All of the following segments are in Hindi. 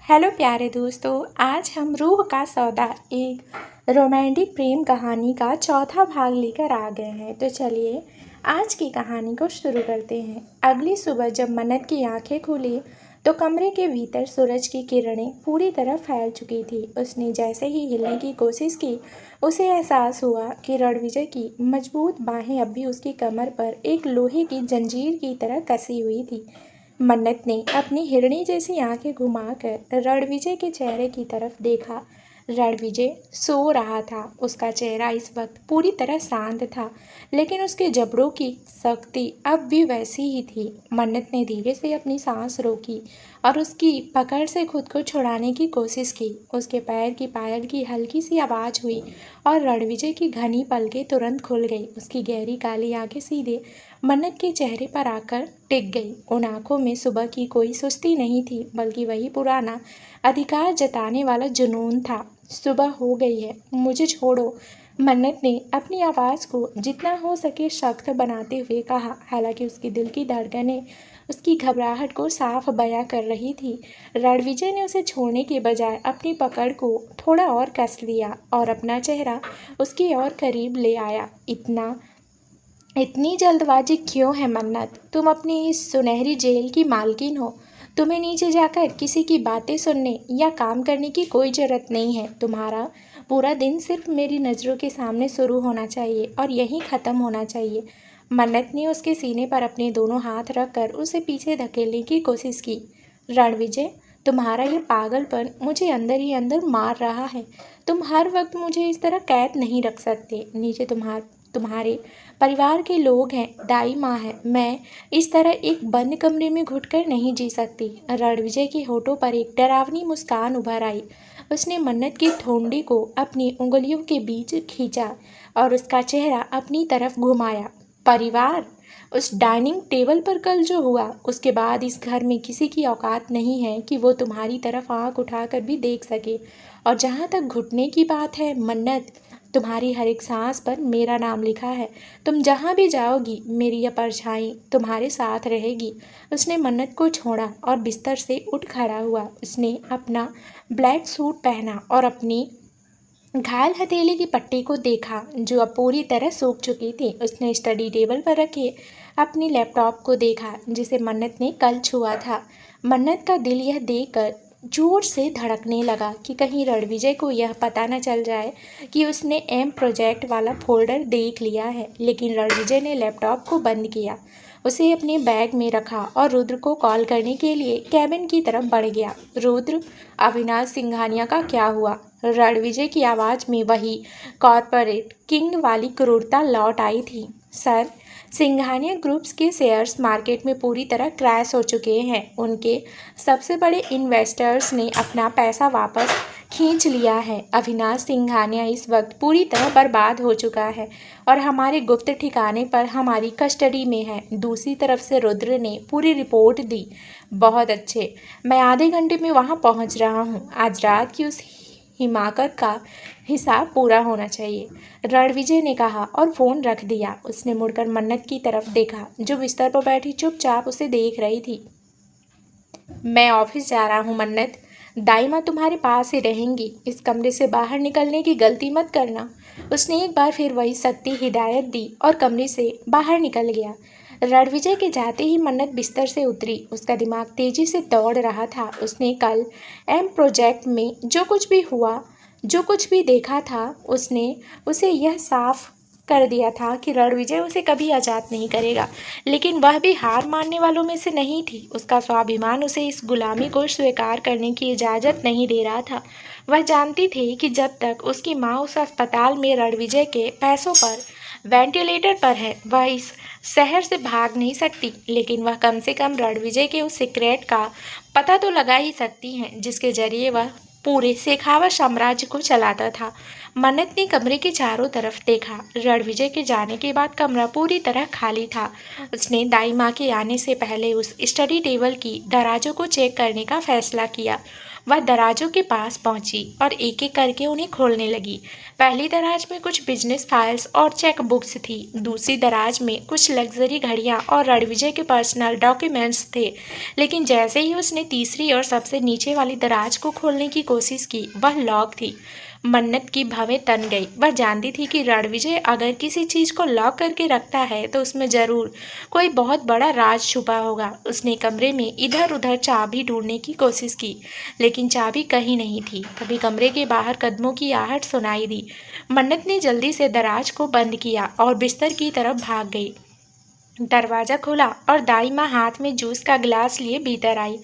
हेलो प्यारे दोस्तों, आज हम रूह का सौदा एक रोमांटिक प्रेम कहानी का चौथा भाग लेकर आ गए हैं। तो चलिए आज की कहानी को शुरू करते हैं। अगली सुबह जब मन्नत की आंखें खुली तो कमरे के भीतर सूरज की किरणें पूरी तरह फैल चुकी थी। उसने जैसे ही हिलने की कोशिश की उसे एहसास हुआ कि रणविजय की मजबूत बाहें अब भी उसकी कमर पर एक लोहे की जंजीर की तरह कसी हुई थी। मन्नत ने अपनी हिरणी जैसी आंखें घुमाकर रणविजय के चेहरे की तरफ देखा। रणविजय सो रहा था। उसका चेहरा इस वक्त पूरी तरह शांत था, लेकिन उसके जबड़ों की सख्ती अब भी वैसी ही थी। मन्नत ने धीरे से अपनी सांस रोकी और उसकी पकड़ से खुद को छुड़ाने की कोशिश की। उसके पैर की पायल की हल्की सी आवाज़ हुई और रणविजय की घनी पलकें तुरंत खुल गई। उसकी गहरी काली आंखें सीधे मन्नत के चेहरे पर आकर टिक गई। उन आंखों में सुबह की कोई सुस्ती नहीं थी, बल्कि वही पुराना अधिकार जताने वाला जुनून था। सुबह हो गई है, मुझे छोड़ो, मन्नत ने अपनी आवाज़ को जितना हो सके सख्त बनाते हुए कहा। हालांकि उसकी दिल की धड़कनें उसकी घबराहट को साफ बयां कर रही थी। रणविजय ने उसे छोड़ने के बजाय अपनी पकड़ को थोड़ा और कस लिया और अपना चेहरा उसके और करीब ले आया। इतनी जल्दबाजी क्यों है मन्नत? तुम अपनी इस सुनहरी जेल की मालकिन हो। तुम्हें नीचे जाकर किसी की बातें सुनने या काम करने की कोई ज़रूरत नहीं है। तुम्हारा पूरा दिन सिर्फ मेरी नज़रों के सामने शुरू होना चाहिए और यहीं ख़त्म होना चाहिए। मन्नत ने उसके सीने पर अपने दोनों हाथ रखकर उसे पीछे धकेलने की कोशिश की। रणविजय, तुम्हारा ये पागलपन मुझे अंदर ही अंदर मार रहा है। तुम हर वक्त मुझे इस तरह कैद नहीं रख सकते। नीचे तुम्हारे परिवार के लोग हैं, दाई माँ है। मैं इस तरह एक बंद कमरे में घुटकर नहीं जी सकती। रणविजय के होठों पर एक डरावनी मुस्कान उभर आई। उसने मन्नत की ठोंडी को अपनी उंगलियों के बीच खींचा और उसका चेहरा अपनी तरफ घुमाया। परिवार? उस डाइनिंग टेबल पर कल जो हुआ, उसके बाद इस घर में किसी की औकात नहीं है कि वो तुम्हारी तरफ आंख उठाकर भी देख सके। और जहाँ तक घुटने की बात है मन्नत, तुम्हारी हर एक सांस पर मेरा नाम लिखा है। तुम जहाँ भी जाओगी मेरी यह परछाई तुम्हारे साथ रहेगी। उसने मन्नत को छोड़ा और बिस्तर से उठ खड़ा हुआ। उसने अपना ब्लैक सूट पहना और अपनी घायल हथेली की पट्टी को देखा जो अब पूरी तरह सूख चुकी थी। उसने स्टडी टेबल पर रखे अपनी लैपटॉप को देखा जिसे मन्नत ने कल छुआ था। मन्नत का दिल यह देखकर जोर से धड़कने लगा कि कहीं रणविजय को यह पता न चल जाए कि उसने एम प्रोजेक्ट वाला फोल्डर देख लिया है। लेकिन रणविजय ने लैपटॉप को बंद किया, उसे अपने बैग में रखा और रुद्र को कॉल करने के लिए कैबिन की तरफ बढ़ गया। रुद्र, अविनाश सिंघानिया का क्या हुआ? रणविजय की आवाज़ में वही कॉरपोरेट किंग वाली क्रूरता लौट आई थी। सर, सिंघानिया ग्रुप्स के शेयर्स मार्केट में पूरी तरह क्रैश हो चुके हैं। उनके सबसे बड़े इन्वेस्टर्स ने अपना पैसा वापस खींच लिया है। अविनाश सिंघानिया इस वक्त पूरी तरह बर्बाद हो चुका है और हमारे गुप्त ठिकाने पर हमारी कस्टडी में है। दूसरी तरफ से रुद्र ने पूरी रिपोर्ट दी। बहुत अच्छे, मैं आधे घंटे में वहाँ पहुँच रहा हूँ। आज रात की उस हिमाकत का हिसाब पूरा होना चाहिए, रणविजय ने कहा और फ़ोन रख दिया। उसने मुड़कर मन्नत की तरफ देखा जो बिस्तर पर बैठी चुपचाप उसे देख रही थी। मैं ऑफिस जा रहा हूँ मन्नत, दाई माँ तुम्हारे पास ही रहेंगी। इस कमरे से बाहर निकलने की गलती मत करना। उसने एक बार फिर वही सख्ती हिदायत दी और कमरे से बाहर निकल गया। रणविजय के जाते ही मन्नत बिस्तर से उतरी। उसका दिमाग तेजी से दौड़ रहा था। उसने कल एम प्रोजेक्ट में जो कुछ भी हुआ, जो कुछ भी देखा था, उसने उसे यह साफ कर दिया था कि रणविजय उसे कभी आज़ाद नहीं करेगा। लेकिन वह भी हार मानने वालों में से नहीं थी। उसका स्वाभिमान उसे इस गुलामी को स्वीकार करने की इजाज़त नहीं दे रहा था। वह जानती थी कि जब तक उसकी माँ उस अस्पताल में रणविजय के पैसों पर वेंटिलेटर पर है, वह इस शहर से भाग नहीं सकती। लेकिन वह कम से कम रणविजय के उस सीक्रेट का पता तो लगा ही सकती हैं जिसके जरिए वह पूरे शेखावत साम्राज्य को चलाता था। मन्नत ने कमरे के चारों तरफ देखा। रणविजय के जाने के बाद कमरा पूरी तरह खाली था। उसने दाई माँ के आने से पहले उस स्टडी टेबल की दराजों को चेक करने का फैसला किया। वह दराजों के पास पहुंची और एक एक करके उन्हें खोलने लगी। पहली दराज में कुछ बिजनेस फाइल्स और चेक बुक्स थी। दूसरी दराज में कुछ लग्जरी घड़ियां और रणविजय के पर्सनल डॉक्यूमेंट्स थे। लेकिन जैसे ही उसने तीसरी और सबसे नीचे वाली दराज को खोलने की कोशिश की, वह लॉक थी। मन्नत की भवें तन गई। वह जानती थी कि रणविजय अगर किसी चीज को लॉक करके रखता है तो उसमें जरूर कोई बहुत बड़ा राज छुपा होगा। उसने कमरे में इधर उधर चाबी ढूंढने की कोशिश की, लेकिन चाबी कहीं नहीं थी। तभी कमरे के बाहर कदमों की आहट सुनाई दी। मन्नत ने जल्दी से दराज को बंद किया और बिस्तर की तरफ भाग गई। दरवाजा खुला और दाई माँ हाथ में जूस का गिलास लिए भीतर आई।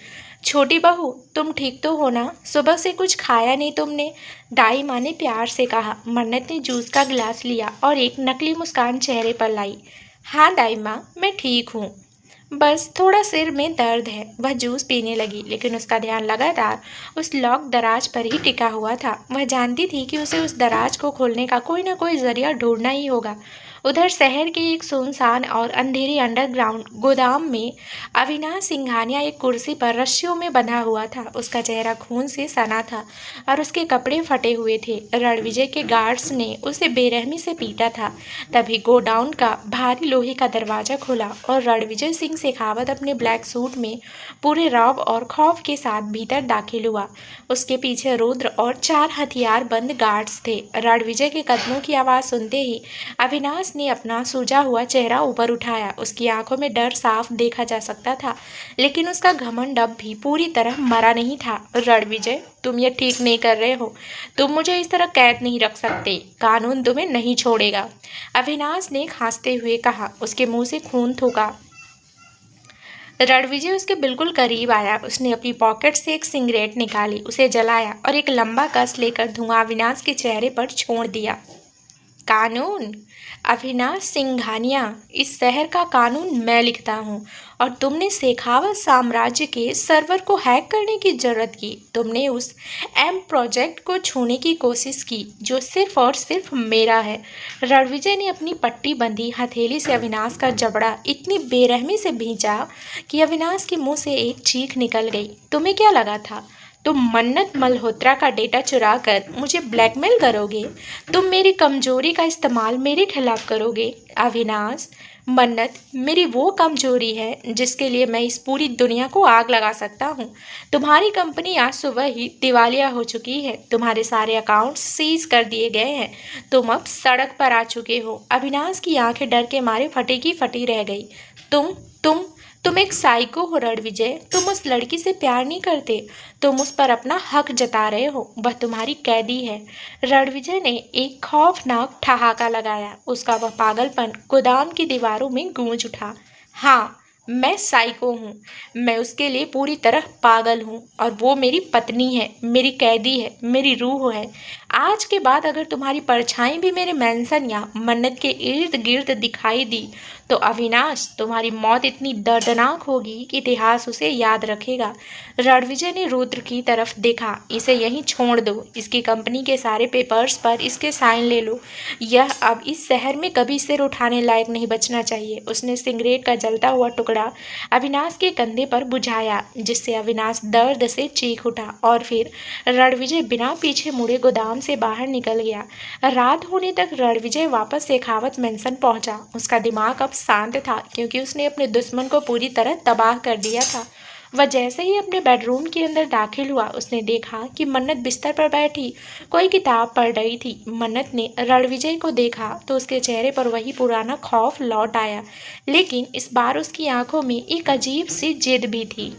छोटी बहू, तुम ठीक तो हो ना? सुबह से कुछ खाया नहीं तुमने? दाई माँ ने प्यार से कहा। मन्नत ने जूस का गिलास लिया और एक नकली मुस्कान चेहरे पर लाई। हाँ दाई माँ, मैं ठीक हूँ, बस थोड़ा सिर में दर्द है। वह जूस पीने लगी, लेकिन उसका ध्यान लगातार उस लॉक दराज पर ही टिका हुआ था। वह जानती थी कि उसे उस दराज को खोलने का कोई ना कोई जरिया ढूंढना ही होगा। उधर शहर के एक सुनसान और अंधेरे अंडरग्राउंड गोदाम में अविनाश सिंघानिया एक कुर्सी पर रस्सियों में बंधा हुआ था। उसका चेहरा खून से सना था और उसके कपड़े फटे हुए थे। रणविजय के गार्ड्स ने उसे बेरहमी से पीटा था। तभी गोडाउन का भारी लोहे का दरवाजा खुला और रणविजय सिंह शेखावत अपने ब्लैक सूट में पूरे रौब और खौफ के साथ भीतर दाखिल हुआ। उसके पीछे रुद्र और 4 हथियार बंद गार्ड्स थे। रणविजय के कदमों की आवाज़ सुनते ही अविनाश ने अपना सूजा हुआ चेहरा ऊपर उठाया। उसकी आंखों में डर साफ देखा जा सकता था, लेकिन उसका घमंड अब भी पूरी तरह मरा नहीं था। रणविजय, तुम ये ठीक नहीं कर रहे हो। तुम मुझे इस तरह कैद नहीं रख सकते। कानून तुम्हें नहीं छोड़ेगा, अविनाश ने खांसते हुए कहा। उसके मुंह से खून थूका। रणविजय उसके बिल्कुल करीब आया। उसने अपनी पॉकेट से एक सिगरेट निकाली, उसे जलाया और एक लंबा कस लेकर धुआं अविनाश के चेहरे पर छोड़ दिया। कानून? अविनाश सिंघानिया, इस शहर का कानून मैं लिखता हूँ और तुमने शेखावत साम्राज्य के सर्वर को हैक करने की जरूरत की। तुमने उस एम प्रोजेक्ट को छूने की कोशिश की जो सिर्फ और सिर्फ मेरा है। रणविजय ने अपनी पट्टी बंधी हथेली से अविनाश का जबड़ा इतनी बेरहमी से भींचा कि अविनाश के मुंह से एक चीख निकल गई। तुम्हें क्या लगा था तुम मन्नत मल्होत्रा का डेटा चुरा कर मुझे ब्लैकमेल करोगे? तुम मेरी कमजोरी का इस्तेमाल मेरे खिलाफ करोगे? अविनाश, मन्नत मेरी वो कमजोरी है जिसके लिए मैं इस पूरी दुनिया को आग लगा सकता हूँ। तुम्हारी कंपनी आज सुबह ही दिवालिया हो चुकी है। तुम्हारे सारे अकाउंट्स सीज कर दिए गए हैं। तुम अब सड़क पर आ चुके हो। अविनाश की आंखें डर के मारे फटी की फटी रह गई। तुम एक साइको हो रणविजय। तुम उस लड़की से प्यार नहीं करते, तुम उस पर अपना हक जता रहे हो। वह तुम्हारी कैदी है। रणविजय ने एक खौफनाक ठहाका लगाया। उसका वह पागलपन गोदाम की दीवारों में गूंज उठा। हाँ, मैं साइको हूँ। मैं उसके लिए पूरी तरह पागल हूँ और वो मेरी पत्नी है, मेरी कैदी है, मेरी रूह है। आज के बाद अगर तुम्हारी परछाई भी मेरे मेंशन या मन्नत के इर्द गिर्द दिखाई दी तो अविनाश, तुम्हारी मौत इतनी दर्दनाक होगी कि इतिहास उसे याद रखेगा। रणविजय ने रुद्र की तरफ देखा। इसे यहीं छोड़ दो। इसकी कंपनी के सारे पेपर्स पर इसके साइन ले लो। यह अब इस शहर में कभी सिर उठाने लायक नहीं बचना चाहिए। उसने सिगरेट का जलता हुआ टुकड़ा अविनाश के कंधे पर बुझाया, जिससे अविनाश दर्द से चीख उठा और फिर रणविजय बिना पीछे मुड़े गोदाम से बाहर निकल गया। रात होने तक रणविजय वापस शेखावत मेंशन पहुंचा। उसका दिमाग अब शांत था क्योंकि उसने अपने दुश्मन को पूरी तरह तबाह कर दिया था। वह जैसे ही अपने बेडरूम के अंदर दाखिल हुआ, उसने देखा कि मन्नत बिस्तर पर बैठी कोई किताब पढ़ रही थी। मन्नत ने रणविजय को देखा तो उसके चेहरे पर वही पुराना खौफ लौट आया, लेकिन इस बार उसकी आंखों में एक अजीब सी जिद भी थी।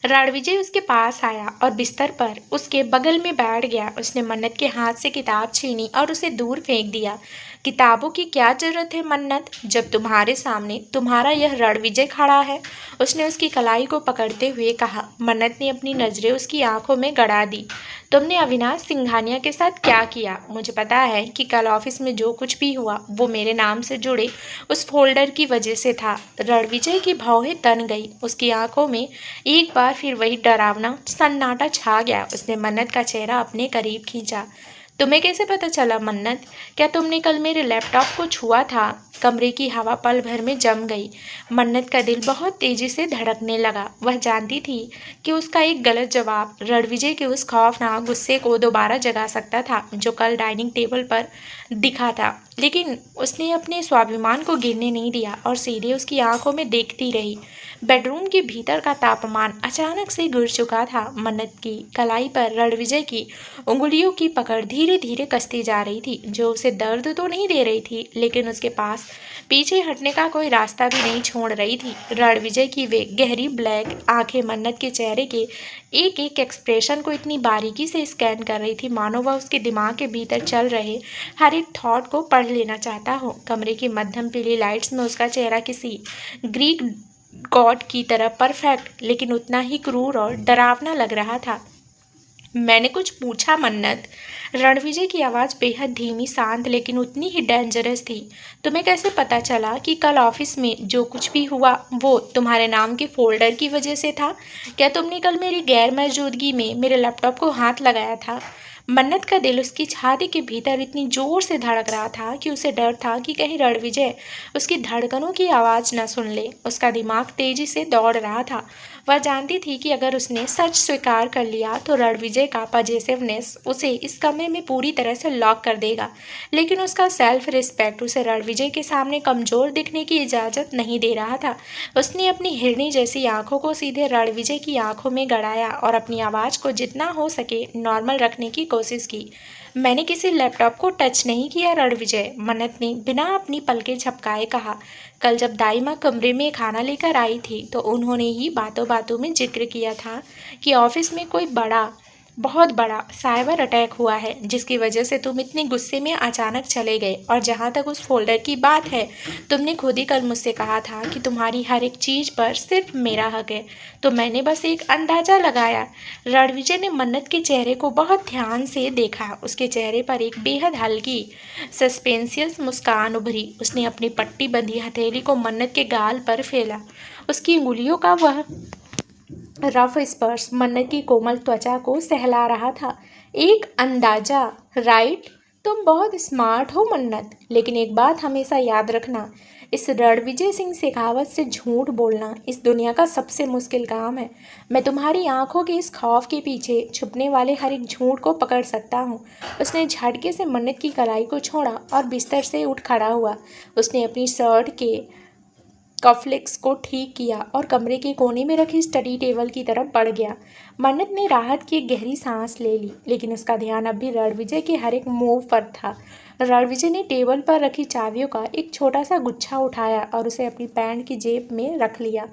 रणविजय उसके पास आया और बिस्तर पर उसके बगल में बैठ गया। उसने मन्नत के हाथ से किताब छीनी और उसे दूर फेंक दिया। किताबों की क्या जरूरत है मन्नत, जब तुम्हारे सामने तुम्हारा यह रणविजय खड़ा है? उसने उसकी कलाई को पकड़ते हुए कहा। मन्नत ने अपनी नजरें उसकी आंखों में गड़ा दी। तुमने अविनाश सिंघानिया के साथ क्या किया? मुझे पता है कि कल ऑफिस में जो कुछ भी हुआ वो मेरे नाम से जुड़े उस फोल्डर की वजह से था। रणविजय की भौहें तन गई। उसकी आंखों में एक बार फिर वही डरावना सन्नाटा छा गया। उसने मन्नत का चेहरा अपने करीब खींचा। तुम्हें कैसे पता चला मन्नत? क्या तुमने कल मेरे लैपटॉप को छुआ था? कमरे की हवा पल भर में जम गई। मन्नत का दिल बहुत तेजी से धड़कने लगा। वह जानती थी कि उसका एक गलत जवाब रणविजय के उस खौफनाक गुस्से को दोबारा जगा सकता था जो कल डाइनिंग टेबल पर दिखा था। लेकिन उसने अपने स्वाभिमान को गिरने नहीं दिया और सीधे उसकी आंखों में देखती रही। बेडरूम के भीतर का तापमान अचानक से गिर चुका था। मन्नत की कलाई पर रणविजय की उंगलियों की पकड़ धीरे धीरे कसती जा रही थी, जो उसे दर्द तो नहीं दे रही थी, लेकिन उसके पास पीछे हटने का कोई रास्ता भी नहीं छोड़ रही थी। रणविजय की वे गहरी ब्लैक आंखें मन्नत के चेहरे के एक एक एक्सप्रेशन को इतनी बारीकी से स्कैन कर रही थी मानो वह उसके दिमाग के भीतर चल रहे हर एक थॉट को पढ़ लेना चाहता हो। कमरे की मध्यम पीली लाइट्स में उसका चेहरा किसी ग्रीक गॉड की तरह परफेक्ट लेकिन उतना ही क्रूर और डरावना लग रहा था। मैंने कुछ पूछा मन्नत? रणविजय की आवाज़ बेहद धीमी, शांत लेकिन उतनी ही डेंजरस थी। तुम्हें कैसे पता चला कि कल ऑफिस में जो कुछ भी हुआ वो तुम्हारे नाम के फोल्डर की वजह से था? क्या तुमने कल मेरी गैर मौजूदगी में मेरे लैपटॉप को हाथ लगाया था? मन्नत का दिल उसकी छाती के भीतर इतनी जोर से धड़क रहा था कि उसे डर था कि कहीं रणविजय उसकी धड़कनों की आवाज़ न सुन ले। उसका दिमाग तेजी से दौड़ रहा था। वह जानती थी कि अगर उसने सच स्वीकार कर लिया तो रणविजय का पॉजिटिवनेस उसे इस कमरे में पूरी तरह से लॉक कर देगा, लेकिन उसका सेल्फ रिस्पेक्ट उसे रणविजय के सामने कमज़ोर दिखने की इजाज़त नहीं दे रहा था। उसने अपनी हिरनी जैसी आंखों को सीधे रणविजय की आंखों में गड़ाया और अपनी आवाज़ को जितना हो सके नॉर्मल रखने की कोशिश की। मैंने किसी लैपटॉप को टच नहीं किया रणविजय, मन्नत ने बिना अपनी पलकें झपकाए कहा। कल जब दाई माँ कमरे में खाना लेकर आई थी तो उन्होंने ही बातों बातों में जिक्र किया था कि ऑफिस में कोई बहुत बड़ा साइबर अटैक हुआ है, जिसकी वजह से तुम इतने गुस्से में अचानक चले गए। और जहाँ तक उस फोल्डर की बात है, तुमने खुद ही कल मुझसे कहा था कि तुम्हारी हर एक चीज़ पर सिर्फ मेरा हक है, तो मैंने बस एक अंदाज़ा लगाया। रणविजय ने मन्नत के चेहरे को बहुत ध्यान से देखा। उसके चेहरे पर एक बेहद हल्की सस्पेंसियस मुस्कान उभरी। उसने अपनी पट्टी बंधी हथेली को मन्नत के गाल पर फैला। उसकी उंगलियों का वह रफ स्पर्श मन्नत की कोमल त्वचा को सहला रहा था। एक अंदाजा, राइट? तुम बहुत स्मार्ट हो मन्नत, लेकिन एक बात हमेशा याद रखना, इस रणविजय सिंह शेखावत से झूठ बोलना इस दुनिया का सबसे मुश्किल काम है। मैं तुम्हारी आंखों के इस खौफ के पीछे छुपने वाले हर एक झूठ को पकड़ सकता हूँ। उसने झटके से मन्नत की कलाई को छोड़ा और बिस्तर से उठ खड़ा हुआ। उसने अपनी शर्ट के कॉफ्लिक्स को ठीक किया और कमरे के कोने में रखी स्टडी टेबल की तरफ बढ़ गया। मन्नत ने राहत की एक गहरी सांस ले ली, लेकिन उसका ध्यान अब भी रणविजय के हर एक मूव पर था। रणविजय ने टेबल पर रखी चाबियों का एक छोटा सा गुच्छा उठाया और उसे अपनी पैंट की जेब में रख लिया।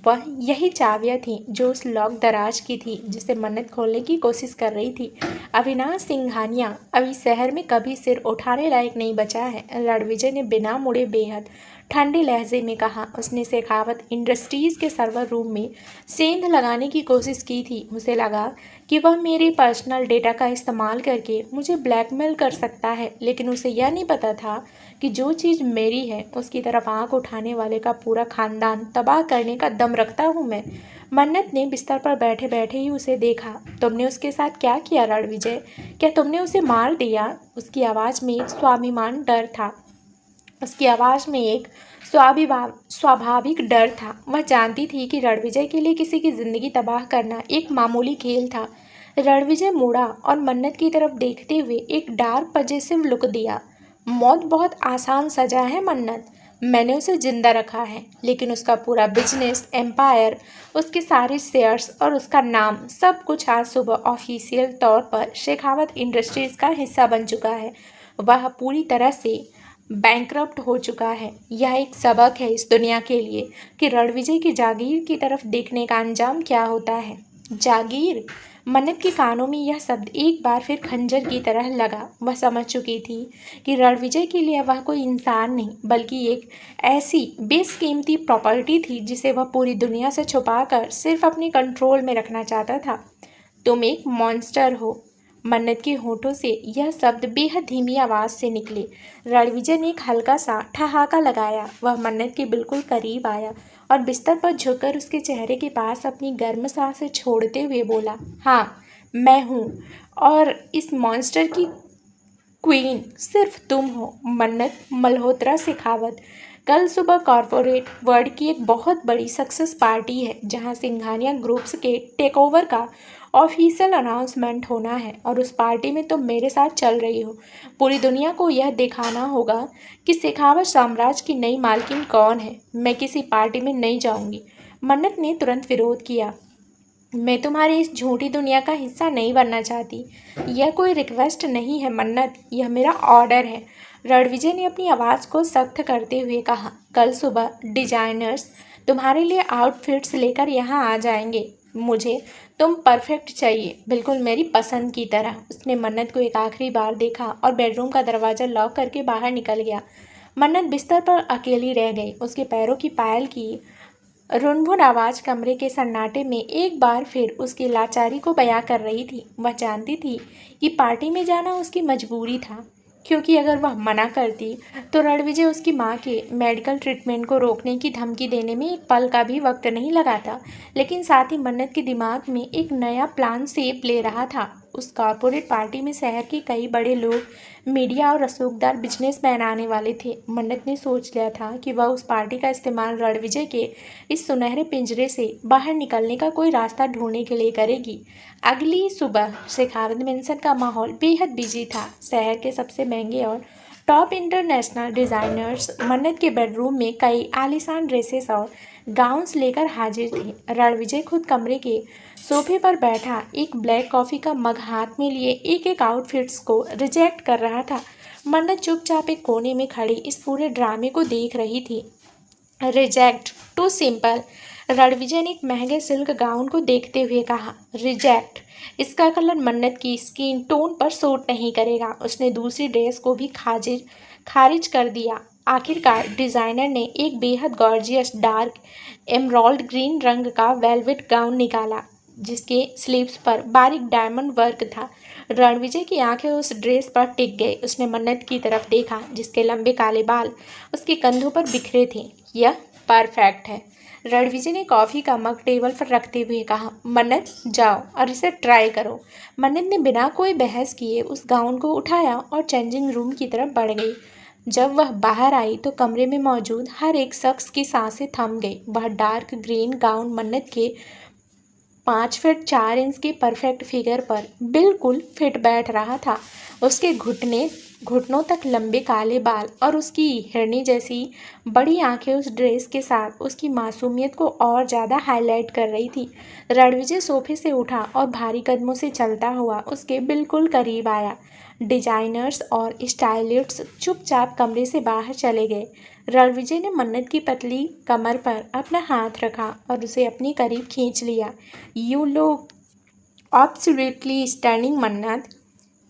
वह यही चाबियां थीं जो उस लॉक दराज की थी जिसे मन्नत खोलने की कोशिश कर रही थी। अविनाश सिंघानिया अभी शहर में कभी सिर उठाने लायक नहीं बचा है, रणविजय ने बिना मुड़े बेहद ठंडे लहजे में कहा। उसने शेखावत इंडस्ट्रीज़ के सर्वर रूम में सेंध लगाने की कोशिश की थी। उसे लगा कि वह मेरे पर्सनल डेटा का इस्तेमाल करके मुझे ब्लैकमेल कर सकता है, लेकिन उसे यह नहीं पता था कि जो चीज़ मेरी है उसकी तरफ आंख उठाने वाले का पूरा खानदान तबाह करने का दम रखता हूँ मैं। मन्नत ने बिस्तर पर बैठे बैठे ही उसे देखा। तुमने उसके साथ क्या किया रणविजय? क्या तुमने उसे मार दिया? उसकी आवाज़ में एक स्वाभिमान डर था। उसकी आवाज़ में एक स्वाभाविक डर था। वह जानती थी कि रणविजय के लिए किसी की ज़िंदगी तबाह करना एक मामूली खेल था। रणविजय मुड़ा और मन्नत की तरफ देखते हुए एक डार्क पॉजिटिव लुक दिया। मौत बहुत आसान सजा है मन्नत। मैंने उसे जिंदा रखा है, लेकिन उसका पूरा बिजनेस एम्पायर, उसके सारे शेयर्स और उसका नाम सब कुछ आज सुबह ऑफिशियल तौर पर शेखावत इंडस्ट्रीज़ का हिस्सा बन चुका है। वह पूरी तरह से बैंकरप्ट हो चुका है। यह एक सबक है इस दुनिया के लिए कि रणविजय की जागीर की तरफ देखने का अंजाम क्या होता है। जागीर? मन्नत के कानों में यह शब्द एक बार फिर खंजर की तरह लगा। वह समझ चुकी थी कि रणविजय के लिए वह कोई इंसान नहीं बल्कि एक ऐसी बेशकीमती प्रॉपर्टी थी जिसे वह पूरी दुनिया से छुपाकर सिर्फ अपने कंट्रोल में रखना चाहता था। तुम एक मॉन्स्टर हो। मन्नत के होठों से यह शब्द बेहद धीमी आवाज़ से निकले। रणविजय ने एक हल्का सा ठहाका लगाया। वह मन्नत के बिल्कुल करीब आया और बिस्तर पर झुककर उसके चेहरे के पास अपनी गर्म सांसें छोड़ते हुए बोला, हाँ मैं हूँ, और इस मॉन्स्टर की क्वीन सिर्फ तुम हो। मन्नत मल्होत्रा शेखावत। कल सुबह कॉरपोरेट वर्ल्ड की एक बहुत बड़ी सक्सेस पार्टी है जहां सिंघानिया ग्रुप्स के टेकओवर का ऑफिशियल अनाउंसमेंट होना है और उस पार्टी में तुम मेरे साथ चल रही हो। पूरी दुनिया को यह दिखाना होगा कि शेखावत साम्राज्य की नई मालकिन कौन है। मैं किसी पार्टी में नहीं जाऊंगी। मन्नत ने तुरंत विरोध किया। मैं तुम्हारी इस झूठी दुनिया का हिस्सा नहीं बनना चाहती। यह कोई रिक्वेस्ट नहीं है मन्नत, यह मेरा ऑर्डर है। रणविजय ने अपनी आवाज़ को सख्त करते हुए कहा। कल सुबह डिजाइनर्स तुम्हारे लिए आउटफिट्स लेकर यहाँ आ जाएंगे। मुझे तुम परफेक्ट चाहिए, बिल्कुल मेरी पसंद की तरह। उसने मन्नत को एक आखिरी बार देखा और बेडरूम का दरवाज़ा लॉक करके बाहर निकल गया। मन्नत बिस्तर पर अकेली रह गई। उसके पैरों की पायल की रुनभुन आवाज़ कमरे के सन्नाटे में एक बार फिर उसकी लाचारी को बयां कर रही थी। वह जानती थी कि पार्टी में जाना उसकी मजबूरी था, क्योंकि अगर वह मना करती तो रणविजय उसकी मां के मेडिकल ट्रीटमेंट को रोकने की धमकी देने में एक पल का भी वक्त नहीं लगाता। लेकिन साथ ही मन्नत के दिमाग में एक नया प्लान शेप ले रहा था। उस कॉरपोरेट पार्टी में शहर के कई बड़े लोग, मीडिया और रसूखदार बिजनेसमैन आने वाले थे। मन्नत ने सोच लिया था कि वह उस पार्टी का इस्तेमाल रणविजय के इस सुनहरे पिंजरे से बाहर निकलने का कोई रास्ता ढूंढने के लिए करेगी। अगली सुबह शेखावत मेंशन का माहौल बेहद बिजी था। शहर के सबसे महंगे और टॉप इंटरनेशनल डिज़ाइनर्स मन्नत के बेडरूम में कई आलीशान ड्रेसेस और गाउन्स लेकर हाजिर थे। रणविजय खुद कमरे के सोफे पर बैठा एक ब्लैक कॉफ़ी का मग हाथ में लिए एक एक आउटफिट्स को रिजेक्ट कर रहा था। मन्नत चुपचाप एक कोने में खड़ी इस पूरे ड्रामे को देख रही थी। Reject, to simple. रणविजय ने एक महंगे सिल्क गाउन को देखते हुए कहा। रिजेक्ट, इसका कलर मन्नत की स्किन टोन पर सूट नहीं करेगा। उसने दूसरी ड्रेस को भी खारिज कर दिया। आखिरकार डिज़ाइनर ने एक बेहद गॉर्जियस डार्क एमराल्ड ग्रीन रंग का वेलवेट गाउन निकाला जिसके स्लीव्स पर बारीक डायमंड वर्क था। रणविजय की आंखें उस ड्रेस पर टिक गई। उसने मन्नत की तरफ देखा जिसके लंबे काले बाल उसके कंधों पर बिखरे थे। यह परफेक्ट है। रणविजय ने कॉफ़ी का मग टेबल पर रखते हुए कहा। मन्नत जाओ और इसे ट्राई करो। मन्नत ने बिना कोई बहस किए उस गाउन को उठाया और चेंजिंग रूम की तरफ बढ़ गई। जब वह बाहर आई तो कमरे में मौजूद हर एक शख्स की सांसें थम गई। वह डार्क ग्रीन गाउन मन्नत के 5 फीट 4 इंच के परफेक्ट फिगर पर बिल्कुल फिट बैठ रहा था। उसके घुटनों तक लंबे काले बाल और उसकी हिरनी जैसी बड़ी आंखें उस ड्रेस के साथ उसकी मासूमियत को और ज़्यादा हाईलाइट कर रही थी। रणविजय सोफे से उठा और भारी कदमों से चलता हुआ उसके बिल्कुल करीब आया। डिजाइनर्स और स्टाइलिस्ट्स चुपचाप कमरे से बाहर चले गए। रणविजय ने मन्नत की पतली कमर पर अपना हाथ रखा और उसे अपने करीब खींच लिया। यू लुक एब्सोल्युटली स्टनिंग मन्नत।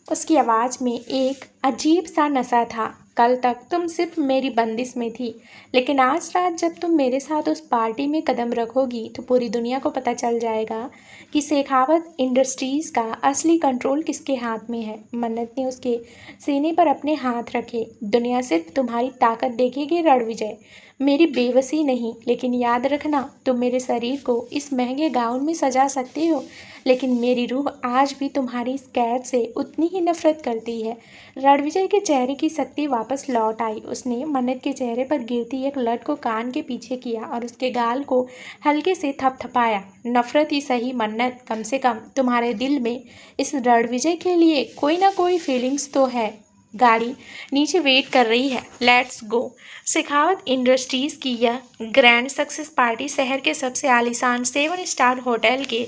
उसकी आवाज़ में एक अजीब सा नशा था। कल तक तुम सिर्फ मेरी बंदिश में थी, लेकिन आज रात जब तुम मेरे साथ उस पार्टी में कदम रखोगी तो पूरी दुनिया को पता चल जाएगा कि शेखावत इंडस्ट्रीज़ का असली कंट्रोल किसके हाथ में है। मन्नत ने उसके सीने पर अपने हाथ रखे। दुनिया सिर्फ तुम्हारी ताकत देखेगी रणविजय, मेरी बेबसी नहीं। लेकिन याद रखना, तुम मेरे शरीर को इस महंगे गाउन में सजा सकते हो, लेकिन मेरी रूह आज भी तुम्हारी इस कैद से उतनी ही नफरत करती है। रणविजय के चेहरे की शक्ति वापस लौट आई। उसने मन्नत के चेहरे पर गिरती एक लट को कान के पीछे किया और उसके गाल को हल्के से थपथपाया। नफरत ही सही मन्नत, कम से कम तुम्हारे दिल में इस रणविजय के लिए कोई ना कोई फीलिंग्स तो है। गाड़ी नीचे वेट कर रही है, लेट्स गो। शेखावत इंडस्ट्रीज़ की यह ग्रैंड सक्सेस पार्टी शहर के सबसे आलीशान 7 स्टार होटल के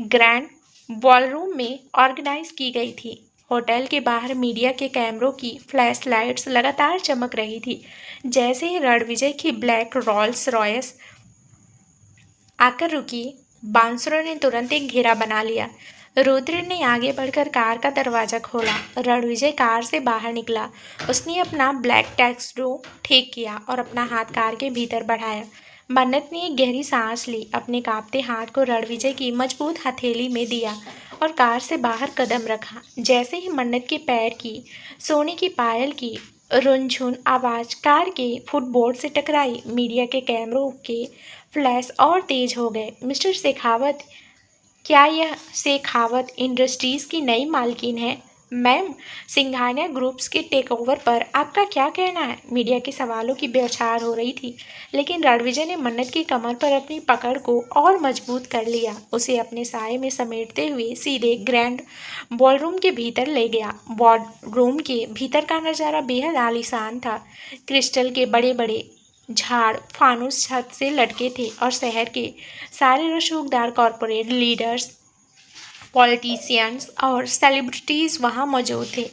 ग्रैंड बॉलरूम में ऑर्गेनाइज की गई थी। होटल के बाहर मीडिया के कैमरों की फ्लैश लाइट्स लगातार चमक रही थी। जैसे ही रणविजय की ब्लैक रोल्स रॉयस आकर रुकी, बांसुरों ने तुरंत एक घेरा बना लिया। रुद्र ने आगे बढ़कर कार का दरवाज़ा खोला। रणविजय कार से बाहर निकला। उसने अपना ब्लैक टैक्सडो ठीक किया और अपना हाथ कार के भीतर बढ़ाया। मन्नत ने एक गहरी सांस ली, अपने कांपते हाथ को रणविजय की मजबूत हथेली में दिया और कार से बाहर कदम रखा। जैसे ही मन्नत के पैर की सोने की पायल की रुनझुन आवाज़ कार के फुटबोर्ड से टकराई, मीडिया के कैमरों के फ्लैश और तेज हो गए। मिस्टर शेखावत, क्या यह शेखावत इंडस्ट्रीज़ की नई मालकिन है? मैम, सिंघानिया ग्रुप्स के टेकओवर पर आपका क्या कहना है? मीडिया के सवालों की बौछार हो रही थी, लेकिन रणविजय ने मन्नत की कमर पर अपनी पकड़ को और मजबूत कर लिया। उसे अपने साये में समेटते हुए सीधे ग्रैंड बॉलरूम के भीतर ले गया। बॉलरूम के भीतर का नज़ारा बेहद आलीशान था। क्रिस्टल के बड़े बड़े झाड़ फानुस छत से लटके थे और शहर के सारे रसूखदार कॉरपोरेट लीडर्स, पॉलिटिशियंस और सेलिब्रिटीज़ वहाँ मौजूद थे।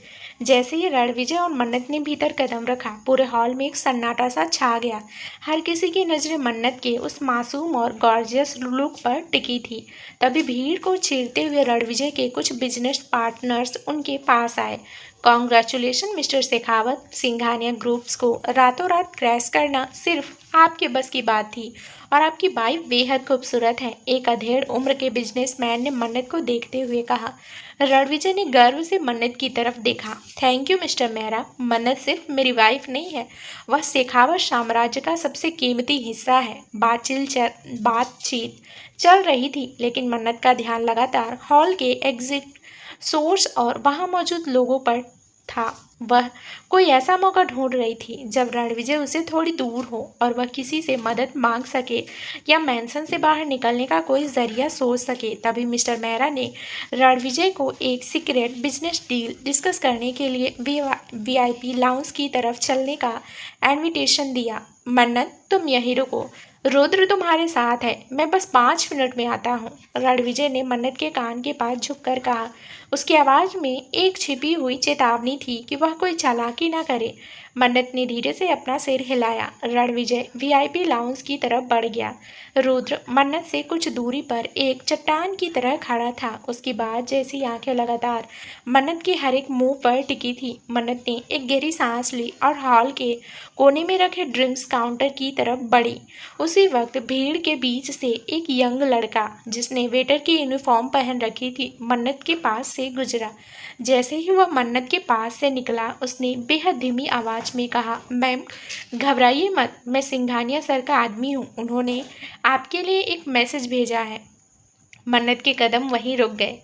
जैसे ही रणविजय और मन्नत ने भीतर कदम रखा, पूरे हॉल में एक सन्नाटा सा छा गया। हर किसी की नज़रें मन्नत के उस मासूम और गॉर्जियस लुक पर टिकी थी। तभी भीड़ को चीरते हुए रणविजय के कुछ बिजनेस पार्टनर्स उनके पास आए। Congratulation mister Shekhawat, Singhania groups को रातों रात क्रैश करना सिर्फ आपके बस की बात थी और आपकी वाइफ बेहद खूबसूरत है, एक अधेड़ उम्र के बिजनेसमैन ने मन्नत को देखते हुए कहा। रणविजय ने गर्व से मन्नत की तरफ देखा। थैंक यू मिस्टर मेहरा, मन्नत सिर्फ मेरी वाइफ नहीं है, वह शेखावत साम्राज्य का सबसे कीमती हिस्सा है। बातचीत चल रही थी, लेकिन मन्नत का ध्यान लगातार हॉल के एग्जिट सोर्स और वहां मौजूद लोगों पर था। वह कोई ऐसा मौका ढूंढ रही थी जब रणविजय उसे थोड़ी दूर हो और वह किसी से मदद मांग सके या मैंसन से बाहर निकलने का कोई जरिया सोच सके। तभी मिस्टर मेहरा ने रणविजय को एक सीक्रेट बिजनेस डील डिस्कस करने के लिए वीआईपी लाउंज की तरफ चलने का इनविटेशन दिया। मन्नत, तुम यहीं रुको, रुद्र तुम्हारे साथ है, मैं बस 5 मिनट में आता हूँ। रणविजय ने मन्नत के कान के पास झुककर कहा। उसकी आवाज़ में एक छिपी हुई चेतावनी थी कि वह कोई चालाकी ना करे। मन्नत ने धीरे से अपना सिर हिलाया। रणविजय वीआईपी लाउंज की तरफ बढ़ गया। रुद्र मन्नत से कुछ दूरी पर एक चट्टान की तरह खड़ा था। उसकी बात जैसी आंखें लगातार मन्नत के हर एक मुंह पर टिकी थी। मन्नत ने एक गहरी सांस ली और हॉल के कोने में रखे ड्रिंक्स काउंटर की तरफ बढ़ी। उसी वक्त भीड़ के बीच से एक यंग लड़का, जिसने वेटर की यूनिफॉर्म पहन रखी थी, मन्नत के पास से गुजरा। जैसे ही वह मन्नत के पास से निकला, उसने बेहद धीमी आवाज़ में कहा, मैम घबराइए मत, मैं सिंघानिया सर का आदमी हूँ, उन्होंने आपके लिए एक मैसेज भेजा है। मन्नत के कदम वहीं रुक गए।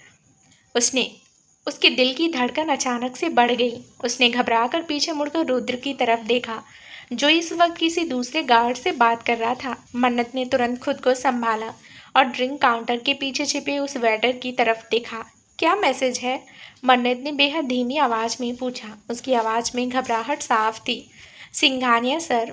उसके दिल की धड़कन अचानक से बढ़ गई। उसने घबराकर पीछे मुड़कर रुद्र की तरफ देखा, जो इस वक्त किसी दूसरे गार्ड से बात कर रहा था। मन्नत ने तुरंत खुद को संभाला और ड्रिंक काउंटर के पीछे छिपे उस वेटर की तरफ देखा। क्या मैसेज है? मन्नत ने बेहद धीमी आवाज़ में पूछा। उसकी आवाज़ में घबराहट साफ थी। सिंघानिया सर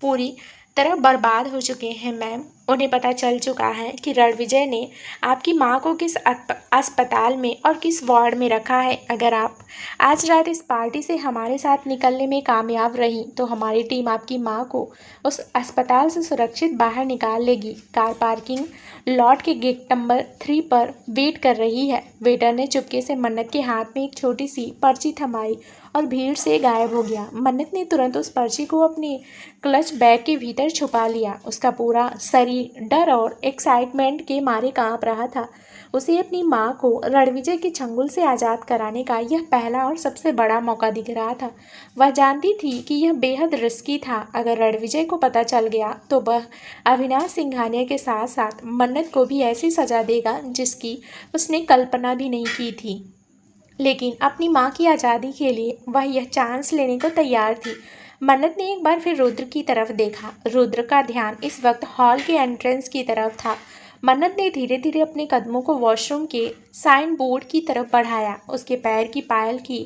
पूरी तरह बर्बाद हो चुके हैं मैम। उन्हें पता चल चुका है कि रणविजय ने आपकी माँ को किस अस्पताल में और किस वार्ड में रखा है। अगर आप आज रात इस पार्टी से हमारे साथ निकलने में कामयाब रही तो हमारी टीम आपकी माँ को उस अस्पताल से सुरक्षित बाहर निकाल लेगी। कार पार्किंग लॉट के गेट नंबर 3 पर वेट कर रही है। वेटर ने चुपके से मन्नत के हाथ में एक छोटी सी पर्ची थमाई और भीड़ से गायब हो गया। मन्नत ने तुरंत उस पर्ची को अपने क्लच बैग के भीतर छुपा लिया। उसका पूरा शरीर डर और एक्साइटमेंट के मारे कांप रहा था। उसे अपनी माँ को रणविजय के चंगुल से आज़ाद कराने का यह पहला और सबसे बड़ा मौका दिख रहा था। वह जानती थी कि यह बेहद रिस्की था। अगर रणविजय को पता चल गया तो वह अविनाश सिंघानिया के साथ साथ मन्नत को भी ऐसी सजा देगा जिसकी उसने कल्पना भी नहीं की थी। लेकिन अपनी माँ की आज़ादी के लिए वह यह चांस लेने को तैयार थी। मन्नत ने एक बार फिर रुद्र की तरफ देखा। रुद्र का ध्यान इस वक्त हॉल के एंट्रेंस की तरफ था। मन्नत ने धीरे धीरे अपने कदमों को वॉशरूम के साइन बोर्ड की तरफ बढ़ाया। उसके पैर की पायल की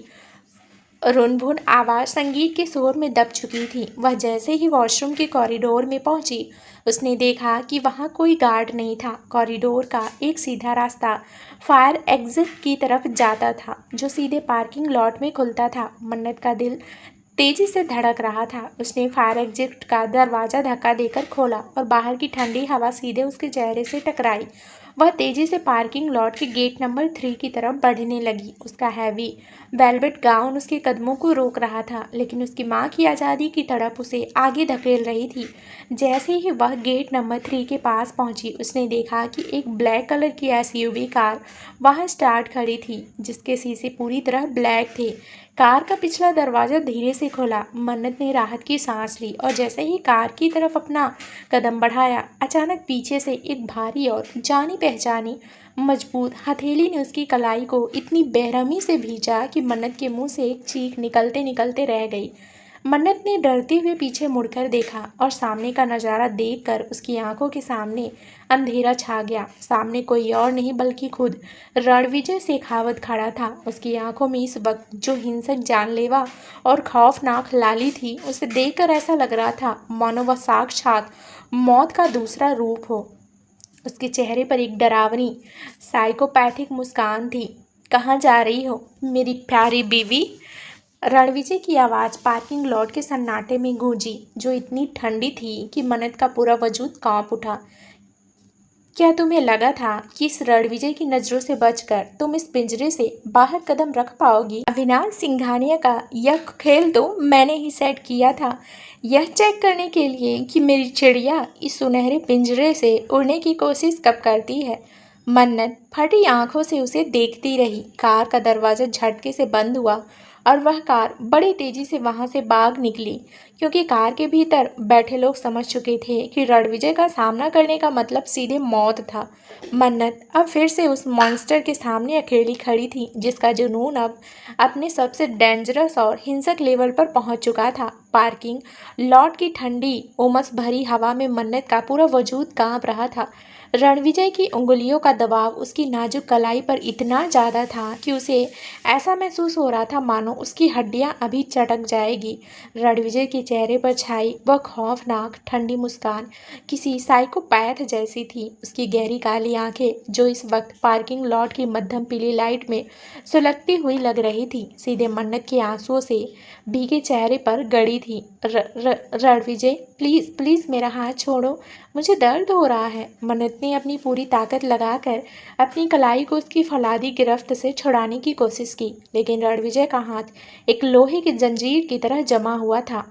रुनभुन आवाज़ संगीत के शोर में दब चुकी थी। वह जैसे ही वॉशरूम के कॉरिडोर में पहुंची, उसने देखा कि वहां कोई गार्ड नहीं था। कॉरिडोर का एक सीधा रास्ता फायर एग्जिट की तरफ जाता था, जो सीधे पार्किंग लॉट में खुलता था। मन्नत का दिल तेजी से धड़क रहा था। उसने फायर एग्जिट का दरवाज़ा धक्का देकर खोला और बाहर की ठंडी हवा सीधे उसके चेहरे से टकराई। वह तेजी से पार्किंग लॉट के गेट नंबर 3 की तरफ बढ़ने लगी। उसका हैवी वेलवेट गाउन उसके कदमों को रोक रहा था, लेकिन उसकी माँ की आज़ादी की तड़प उसे आगे धकेल रही थी। जैसे ही वह गेट नंबर 3 के पास पहुंची, उसने देखा कि एक ब्लैक कलर की एसयूवी कार वहां स्टार्ट खड़ी थी, जिसके शीशे पूरी तरह ब्लैक थे। कार का पिछला दरवाजा धीरे से खुला। मन्नत ने राहत की सांस ली और जैसे ही कार की तरफ अपना कदम बढ़ाया, अचानक पीछे से एक भारी और जानी पहचानी मजबूत हथेली ने उसकी कलाई को इतनी बेरहमी से भींचा कि मन्नत के मुंह से एक चीख निकलते निकलते रह गई। मन्नत ने डरते हुए पीछे मुड़कर देखा और सामने का नज़ारा देखकर उसकी आंखों के सामने अंधेरा छा गया। सामने कोई और नहीं बल्कि खुद रणविजय शेखावत खड़ा था। उसकी आंखों में इस वक्त जो हिंसक, जानलेवा और खौफनाक लाली थी, उसे देखकर ऐसा लग रहा था मानो वह साक्षात मौत का दूसरा रूप हो। उसके चेहरे पर एक डरावनी साइकोपैथिक मुस्कान थी। कहाँ जा रही हो मेरी प्यारी बीवी? रणविजय की आवाज़ पार्किंग लॉट के सन्नाटे में गूंजी, जो इतनी ठंडी थी कि मन्नत का पूरा वजूद कांप उठा। क्या तुम्हें लगा था कि इस रणविजय की नज़रों से बचकर तुम इस पिंजरे से बाहर कदम रख पाओगी? अविनाश सिंघानिया का यह खेल तो मैंने ही सेट किया था, यह चेक करने के लिए कि मेरी चिड़िया इस सुनहरे पिंजरे से उड़ने की कोशिश कब करती है। मन्नत फटी आंखों से उसे देखती रही। कार का दरवाज़ा झटके से बंद हुआ और वह कार बड़ी तेजी से वहां से भाग निकली, क्योंकि कार के भीतर बैठे लोग समझ चुके थे कि रणविजय का सामना करने का मतलब सीधे मौत था। मन्नत अब फिर से उस मॉन्स्टर के सामने अकेली खड़ी थी, जिसका जुनून अब अपने सबसे डेंजरस और हिंसक लेवल पर पहुंच चुका था। पार्किंग लॉट की ठंडी उमस भरी हवा में मन्नत का पूरा वजूद कांप रहा था। रणविजय की उंगलियों का दबाव उसकी नाजुक कलाई पर इतना ज़्यादा था कि उसे ऐसा महसूस हो रहा था मानो उसकी हड्डियां अभी चटक जाएगी। रणविजय के चेहरे पर छाई वह खौफनाक ठंडी मुस्कान किसी साइकोपैथ जैसी थी। उसकी गहरी काली आंखें, जो इस वक्त पार्किंग लॉट की मध्यम पीली लाइट में सुलगती हुई लग रही थी, सीधे मन्नत के आंसुओं से भीगे चेहरे पर गड़ी थी। रणविजय, प्लीज़ प्लीज़ मेरा हाथ छोड़ो, मुझे दर्द हो रहा है। मन्नत ने अपनी पूरी ताकत लगाकर अपनी कलाई को उसकी फौलादी गिरफ्त से छुड़ाने की कोशिश की, लेकिन रणविजय का हाथ एक लोहे की जंजीर की तरह जमा हुआ था।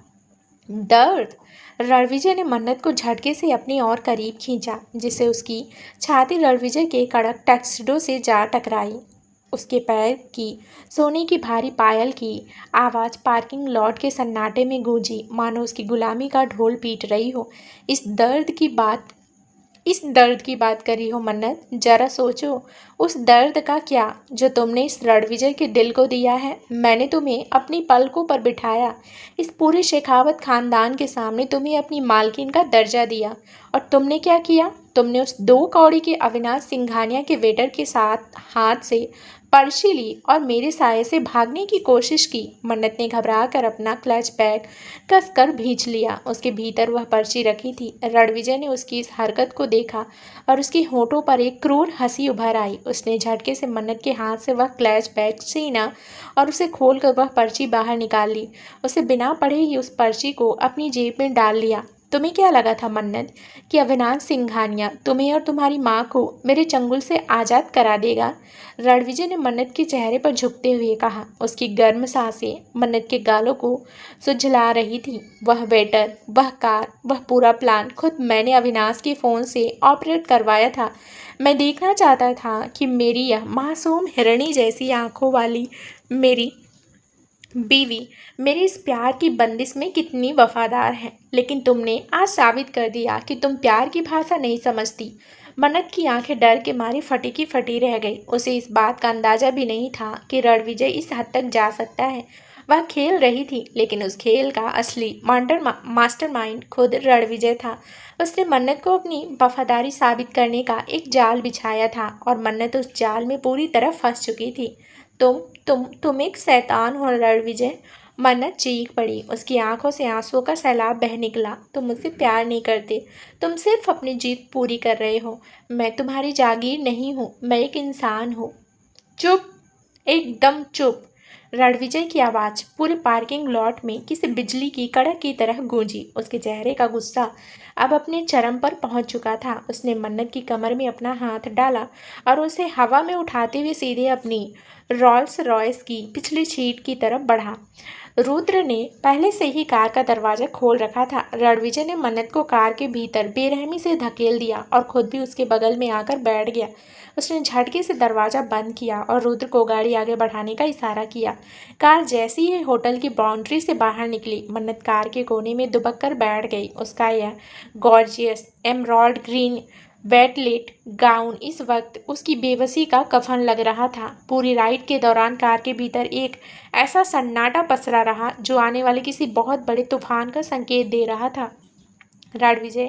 दर्द! रणविजय ने मन्नत को झटके से अपनी ओर करीब खींचा, जिससे उसकी छाती रणविजय के कड़क टक्सडो से जा टकराई। उसके पैर की सोने की भारी पायल की आवाज़ पार्किंग लॉट के सन्नाटे में गूंजी, मानो उसकी गुलामी का ढोल पीट रही हो। इस दर्द की बात कर रही हो मन्नत? जरा सोचो, उस दर्द का क्या जो तुमने इस रणविजय के दिल को दिया है। मैंने तुम्हें अपनी पलकों पर बिठाया, इस पूरे शेखावत खानदान के सामने तुम्हें अपनी मालकिन का दर्जा दिया, और तुमने क्या किया? तुमने उस 2 कौड़ी के अविनाश सिंघानिया के वेटर के साथ हाथ से पर्ची ली और मेरे साये से भागने की कोशिश की। मन्नत ने घबराकर अपना क्लच बैग कसकर भींच लिया। उसके भीतर वह पर्ची रखी थी। रणविजय ने उसकी इस हरकत को देखा और उसके होठों पर एक क्रूर हंसी उभर आई। उसने झटके से मन्नत के हाथ से वह क्लच बैग छीना और उसे खोलकर वह पर्ची बाहर निकाल ली। उसे बिना पढ़े ही उस पर्ची को अपनी जेब में डाल लिया। तुम्हें क्या लगा था मन्नत कि अविनाश सिंघानिया तुम्हें और तुम्हारी माँ को मेरे चंगुल से आज़ाद करा देगा? रणविजय ने मन्नत के चेहरे पर झुकते हुए कहा। उसकी गर्म सांसें मन्नत के गालों को सुझला रही थी। वह वेटर, वह कार, वह पूरा प्लान खुद मैंने अविनाश के फ़ोन से ऑपरेट करवाया था। मैं देखना चाहता था कि मेरी यह मासूम हिरणी जैसी आंखों वाली मेरी बीवी मेरी इस प्यार की बंदिश में कितनी वफादार है। लेकिन तुमने आज साबित कर दिया कि तुम प्यार की भाषा नहीं समझती। मन्नत की आंखें डर के मारे फटी की फटी रह गई। उसे इस बात का अंदाजा भी नहीं था कि रणविजय इस हद तक जा सकता है। वह खेल रही थी, लेकिन उस खेल का असली मास्टरमाइंड खुद रणविजय था। उसने मन्नत को अपनी वफादारी साबित करने का एक जाल बिछाया था और मन्नत उस जाल में पूरी तरह फंस चुकी थी। तुम एक शैतान हो रणविजय। मन्नत चीख पड़ी। उसकी आंखों से आंसुओं का सैलाब बह निकला। तुम मुझसे प्यार नहीं करते, तुम सिर्फ अपनी जीत पूरी कर रहे हो। मैं तुम्हारी जागीर नहीं हूँ, मैं एक इंसान हूँ। चुप, एकदम चुप। रणविजय की आवाज़ पूरे पार्किंग लॉट में किसी बिजली की कड़क की तरह गूंजी। उसके चेहरे का गुस्सा अब अपने चरम पर पहुंच चुका था। उसने मन्नत की कमर में अपना हाथ डाला और उसे हवा में उठाते हुए सीधे अपनी रॉल्स रॉयस की पिछली सीट की तरफ बढ़ा। रुद्र ने पहले से ही कार का दरवाजा खोल रखा था। रणविजय ने मन्नत को कार के भीतर बेरहमी से धकेल दिया और खुद भी उसके बगल में आकर बैठ गया। उसने झटके से दरवाजा बंद किया और रुद्र को गाड़ी आगे बढ़ाने का इशारा किया। कार जैसी ही होटल की बाउंड्री से बाहर निकली, मन्नत कार के कोने में दुबक कर बैठ गई। उसका यह गॉर्जियस एमराल्ड ग्रीन वेटलेट गाउन इस वक्त उसकी बेबसी का कफन लग रहा था। पूरी राइड के दौरान कार के भीतर एक ऐसा सन्नाटा पसरा रहा जो आने वाले किसी बहुत बड़े तूफान का संकेत दे रहा था। रणविजय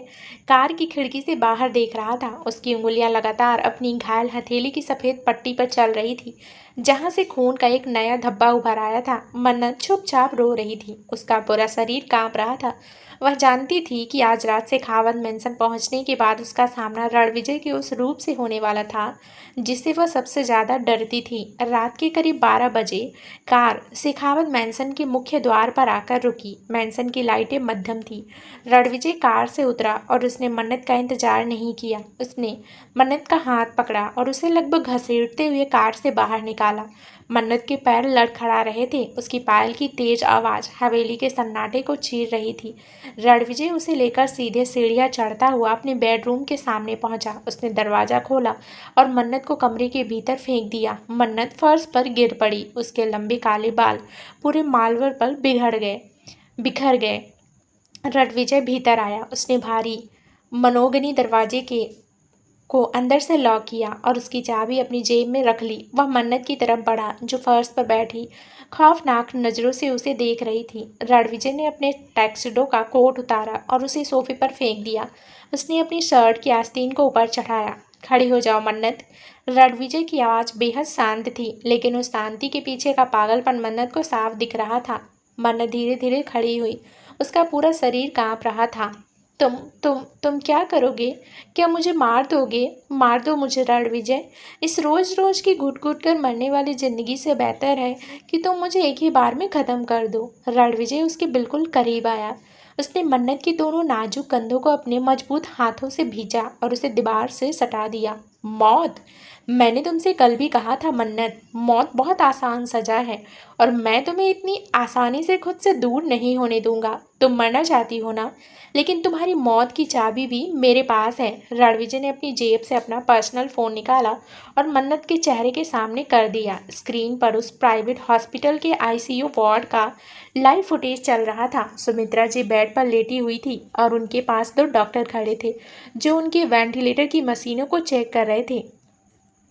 कार की खिड़की से बाहर देख रहा था। उसकी उंगलियां लगातार अपनी घायल हथेली की सफ़ेद पट्टी पर चल रही थी, जहां से खून का एक नया धब्बा उभर आया था। मन्नत चुपचाप रो रही थी। उसका पूरा शरीर कांप रहा था। वह जानती थी कि आज रात शेखावत मैंसन पहुंचने के बाद उसका सामना रणविजय के उस रूप से होने वाला था जिससे वह सबसे ज़्यादा डरती थी। रात के करीब 12 बजे कार शेखावत मैंसन के मुख्य द्वार पर आकर रुकी। मैंसन की लाइटें मध्यम थी। रणविजय कार से उतरा और उसने मन्नत का इंतजार नहीं किया। उसने मन्नत का हाथ पकड़ा और उसे लगभग घसीटते हुए कार से बाहर निकाला। मन्नत के पैर लड़खड़ा रहे थे। उसकी पायल की तेज आवाज़ हवेली के सन्नाटे को चीर रही थी। रणविजय उसे लेकर सीधे सीढ़ियाँ चढ़ता हुआ अपने बेडरूम के सामने पहुंचा। उसने दरवाज़ा खोला और मन्नत को कमरे के भीतर फेंक दिया। मन्नत फर्श पर गिर पड़ी। उसके लंबे काले बाल पूरे मार्बल पर बिखर गए। रणविजय भीतर आया। उसने भारी मनोगनी दरवाजे को अंदर से लॉक किया और उसकी चाबी अपनी जेब में रख ली। वह मन्नत की तरफ बढ़ा जो फर्श पर बैठी खौफनाक नज़रों से उसे देख रही थी। रणविजय ने अपने टैक्सीडो का कोट उतारा और उसे सोफे पर फेंक दिया। उसने अपनी शर्ट की आस्तीन को ऊपर चढ़ाया। खड़ी हो जाओ मन्नत। रणविजय की आवाज़ बेहद शांत थी, लेकिन उस शांति के पीछे का पागलपन मन्नत को साफ दिख रहा था। मन्नत धीरे धीरे खड़ी हुई। उसका पूरा शरीर कांप रहा था। तुम क्या करोगे? क्या मुझे मार दोगे? मार दो मुझे रणविजय। इस रोज रोज की घुट घुट कर मरने वाली जिंदगी से बेहतर है कि तुम मुझे एक ही बार में ख़त्म कर दो। रणविजय उसके बिल्कुल करीब आया। उसने मन्नत की दोनों नाजुक कंधों को अपने मजबूत हाथों से भींचा और उसे दीवार से सटा दिया। मौत? मैंने तुमसे कल भी कहा था मन्नत, मौत बहुत आसान सजा है और मैं तुम्हें इतनी आसानी से खुद से दूर नहीं होने दूंगा। तुम मरना चाहती हो ना, लेकिन तुम्हारी मौत की चाबी भी मेरे पास है। रणविजय ने अपनी जेब से अपना पर्सनल फ़ोन निकाला और मन्नत के चेहरे के सामने कर दिया। स्क्रीन पर उस प्राइवेट हॉस्पिटल के आईसीयू वार्ड का लाइव फुटेज चल रहा था। सुमित्रा जी बेड पर लेटी हुई थी और उनके पास 2 डॉक्टर खड़े थे जो उनके वेंटिलेटर की मशीनों को चेक कर रहे थे।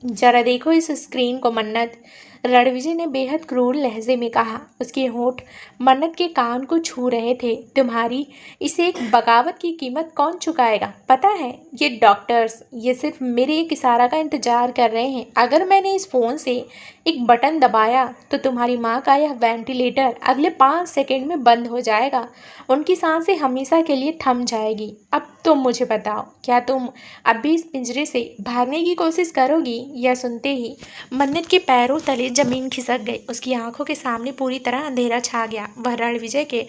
जरा देखो इस स्क्रीन को मन्नत, रणविजय ने बेहद क्रूर लहजे में कहा। उसके होंठ मन्नत के कान को छू रहे थे। तुम्हारी इस एक बगावत की कीमत कौन चुकाएगा पता है? ये डॉक्टर्स, ये सिर्फ मेरे एक इशारा का इंतजार कर रहे हैं। अगर मैंने इस फ़ोन से एक बटन दबाया तो तुम्हारी माँ का यह वेंटिलेटर अगले 5 सेकंड में बंद हो जाएगा। उनकी सांसें हमेशा के लिए थम जाएगी। अब तुम मुझे बताओ, क्या तुम अब भी इस पिंजरे से भागने की कोशिश करोगी? यह सुनते ही मन्नत के पैरों तले जमीन खिसक गई। उसकी आंखों के सामने पूरी तरह अंधेरा छा गया। वह रणविजय के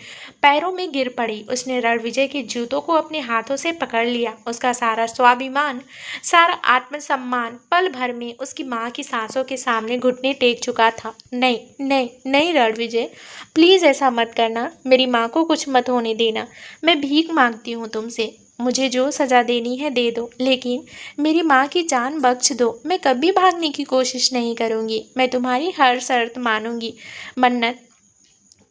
पैरों में गिर पड़ी। उसने रणविजय के जूतों को अपने हाथों से पकड़ लिया। उसका सारा स्वाभिमान, सारा आत्मसम्मान पल भर में उसकी माँ की सांसों के सामने घुटने टेक चुका था। नहीं नहीं नहीं रणविजय, प्लीज़ ऐसा मत करना। मेरी माँ को कुछ मत होने देना। मैं भीख मांगती हूँ तुमसे। मुझे जो सज़ा देनी है दे दो, लेकिन मेरी माँ की जान बख्श दो। मैं कभी भागने की कोशिश नहीं करूँगी। मैं तुम्हारी हर शर्त मानूंगी। मन्नत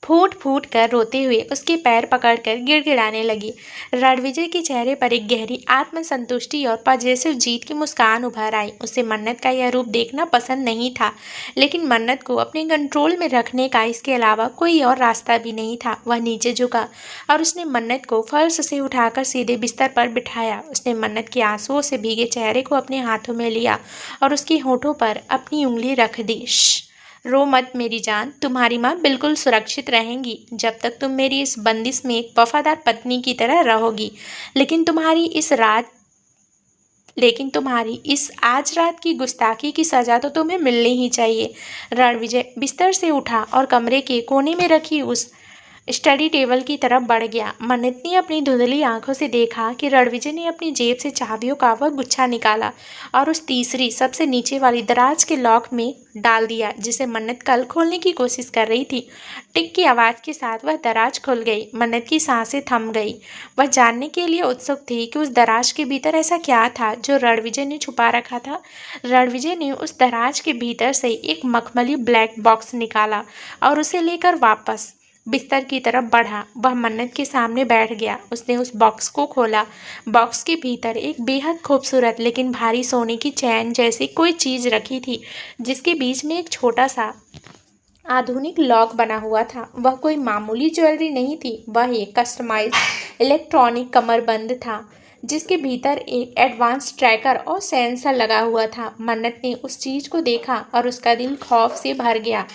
फूट फूट कर रोते हुए उसके पैर पकड़कर गिड़गिड़ाने लगी। रणविजय के चेहरे पर एक गहरी आत्मसंतुष्टि और पॉजिटिव जीत की मुस्कान उभर आई। उसे मन्नत का यह रूप देखना पसंद नहीं था, लेकिन मन्नत को अपने कंट्रोल में रखने का इसके अलावा कोई और रास्ता भी नहीं था। वह नीचे झुका और उसने मन्नत को फर्श से उठाकर सीधे बिस्तर पर बिठाया। उसने मन्नत के आंसुओं से भीगे चेहरे को अपने हाथों में लिया और उसके होठों पर अपनी उंगली रख दी। रो मत मेरी जान, तुम्हारी माँ बिल्कुल सुरक्षित रहेंगी जब तक तुम मेरी इस बंदिश में एक वफादार पत्नी की तरह रहोगी। लेकिन तुम्हारी इस आज रात की गुस्ताखी की सज़ा तो तुम्हें मिलनी ही चाहिए। रणविजय बिस्तर से उठा और कमरे के कोने में रखी उस स्टडी टेबल की तरफ बढ़ गया। मन्नत ने अपनी धुंधली आंखों से देखा कि रणविजय ने अपनी जेब से चाबियों का वह गुच्छा निकाला और उस तीसरी सबसे नीचे वाली दराज के लॉक में डाल दिया जिसे मन्नत कल खोलने की कोशिश कर रही थी। टिक की आवाज़ के साथ वह दराज खुल गई। मन्नत की सांसें थम गई। वह जानने के लिए उत्सुक थी कि उस दराज के भीतर ऐसा क्या था जो रणविजय ने छुपा रखा था। रणविजय ने उस दराज के भीतर से एक मखमली ब्लैक बॉक्स निकाला और उसे लेकर वापस बिस्तर की तरफ बढ़ा। वह मन्नत के सामने बैठ गया। उसने उस बॉक्स को खोला। बॉक्स के भीतर एक बेहद खूबसूरत लेकिन भारी सोने की चैन जैसी कोई चीज़ रखी थी जिसके बीच में एक छोटा सा आधुनिक लॉक बना हुआ था। वह कोई मामूली ज्वेलरी नहीं थी, वह एक कस्टमाइज्ड इलेक्ट्रॉनिक कमरबंद था जिसके भीतर एक एडवांस ट्रैकर और सेंसर लगा हुआ था। मन्नत ने उस चीज़ को देखा और उसका दिल खौफ से भर गया।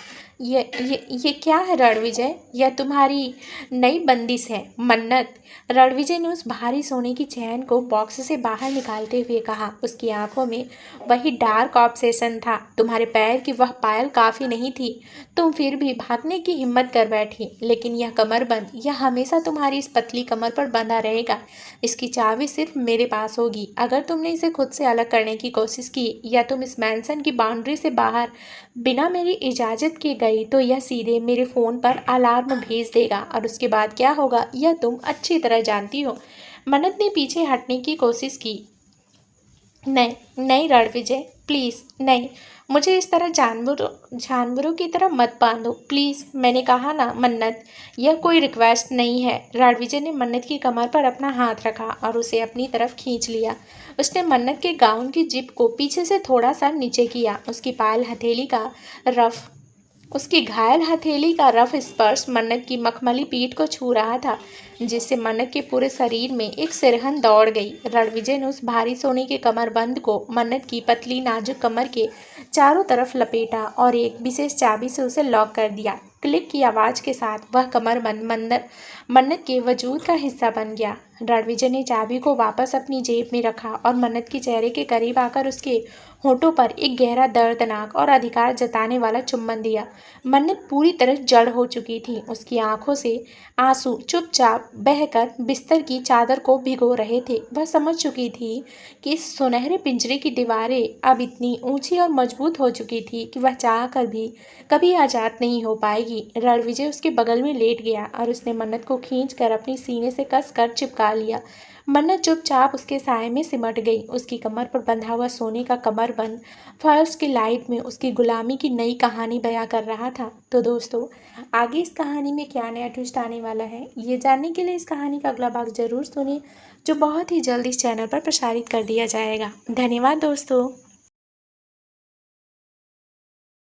ये क्या है रणविजय? यह तुम्हारी नई बंदिश है मन्नत। रणविजय ने उस भारी सोने की चैन को बॉक्स से बाहर निकालते हुए कहा। उसकी आंखों में वही डार्क ऑब्सेशन था। तुम्हारे पैर की वह पायल काफ़ी नहीं थी। तुम फिर भी भागने की हिम्मत कर बैठी, लेकिन यह कमरबंद, यह हमेशा तुम्हारी इस पतली कमर पर बंधा रहेगा। इसकी चाबी सिर्फ मेरे पास होगी। अगर तुमने इसे खुद से अलग करने की कोशिश की या तुम इस मैंसन की बाउंड्री से बाहर बिना मेरी इजाज़त के गई तो यह सीधे मेरे फ़ोन पर अलार्म भेज देगा और उसके बाद क्या होगा यह तुम अच्छी तरह जानती हो। मन्नत ने पीछे हटने की कोशिश की। नहीं नहीं रणविजय, प्लीज़ नहीं, मुझे इस तरह जानवरों की तरह मत बांधो प्लीज़। मैंने कहा ना मन्नत, यह कोई रिक्वेस्ट नहीं है। रणविजय ने मन्नत की कमर पर अपना हाथ रखा और उसे अपनी तरफ खींच लिया। उसने मन्नत के गाउन की जिप को पीछे से थोड़ा सा नीचे किया। उसकी घायल हथेली का रफ स्पर्श मन्नत की मखमली पीठ को छू रहा था, जिससे मन्नत के पूरे शरीर में एक सिरहन दौड़ गई। रणविजय ने उस भारी सोने के कमरबंद को मन्नत की पतली नाजुक कमर के चारों तरफ लपेटा और एक विशेष चाबी से उसे लॉक कर दिया। क्लिक की आवाज़ के साथ वह कमरबंद मन्नत के वजूद का हिस्सा बन गया। रणविजय ने चाबी को वापस अपनी जेब में रखा और मन्नत के चेहरे के करीब आकर उसके होठों पर एक गहरा दर्दनाक और अधिकार जताने वाला चुम्बन दिया। मन्नत पूरी तरह जड़ हो चुकी थी। उसकी आंखों से आंसू चुपचाप बहकर बिस्तर की चादर को भिगो रहे थे। वह समझ चुकी थी कि इस सुनहरे पिंजरे की दीवारें अब इतनी ऊंची और मजबूत हो चुकी थी कि वह चाह कर भी कभी आज़ाद नहीं हो पाएगी। रणविजय उसके बगल में लेट गया और उसने मन्नत को खींचकर अपनी सीने से कसकर चिपका लिया। मन्नत चुपचाप उसके साए में सिमट गई। उसकी कमर पर बंधा हुआ सोने का कमरबंद फर्श की लाइट में उसकी गुलामी की नई कहानी बयां कर रहा था। तो दोस्तों, आगे इस कहानी में क्या नया ट्विस्ट आने वाला है, ये जानने के लिए इस कहानी का अगला भाग जरूर सुनिए, जो बहुत ही जल्द इस चैनल पर प्रसारित कर दिया जाएगा। धन्यवाद दोस्तों।